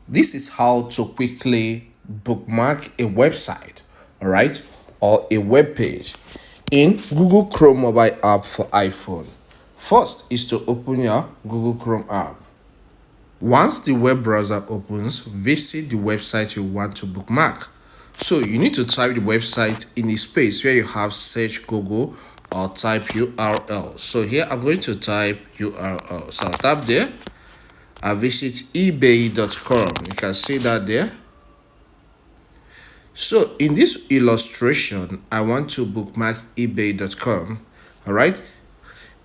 This is how to quickly bookmark a website, all right, or a web page in Google Chrome mobile app for iPhone. First is to open your Google Chrome app. Once the web browser opens, visit the website you want to bookmark. So you need to type the website in the space where you have search Google or type URL. So here I'm going to type URL. So I'll tap there. I visit ebay.com. You can see that there. So in this illustration, I want to bookmark ebay.com. All right,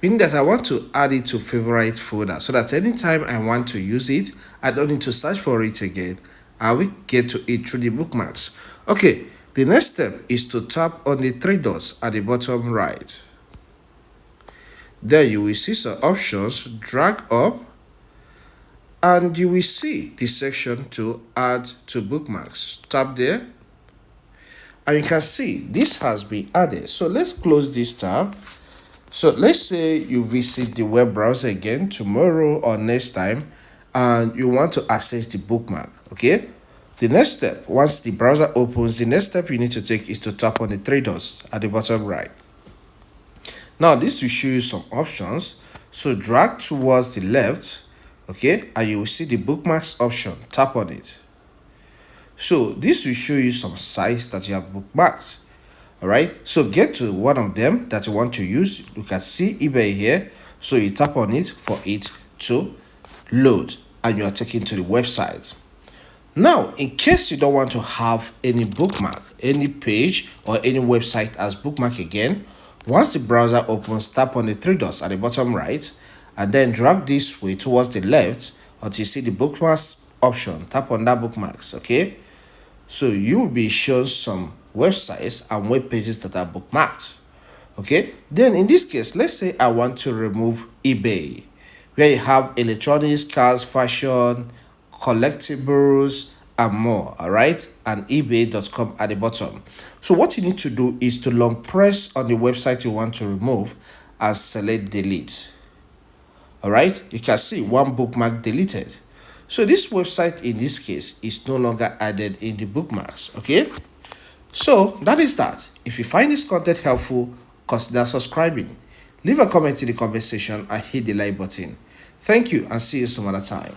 meaning that I want to add it to favorite folder so that anytime I want to use it, I don't need to search for it again. I will get to it through the bookmarks. Okay, the next step is to tap on the three dots at the bottom right. Then you will see some options, drag up, and you will see the section to add to bookmarks. Tap there, and you can see this has been added. So let's close this tab. So let's say you visit the web browser again tomorrow or next time and you want to access the bookmark. Okay, the next step, once the browser opens, the next step you need to take is to tap on the three dots at the bottom right. Now this will show you some options, so drag towards the left, okay, and you will see the bookmarks option. Tap on it. So this will show you some sites that you have bookmarked. All right, so get to one of them that you want to use. You can see eBay here, so you tap on it for it to load and you are taken to the website. Now in case you don't want to have any bookmark, any page or any website as bookmark again, once the browser opens, tap on the three dots at the bottom right and then drag this way towards the left until you see the bookmarks option. Tap on that bookmarks. Okay, so you will be shown some websites and web pages that are bookmarked. Okay, then in this case, let's say I want to remove eBay, where you have electronics, cars, fashion, collectibles, and more. All right, and ebay.com at the bottom. So what you need to do is to long press on the website you want to remove and select delete. All right, you can see one bookmark deleted. So this website in this case is no longer added in the bookmarks. Okay, so that is that. If you find this content helpful, consider subscribing. Leave a comment in the comment section and hit the like button. Thank you and see you some other time.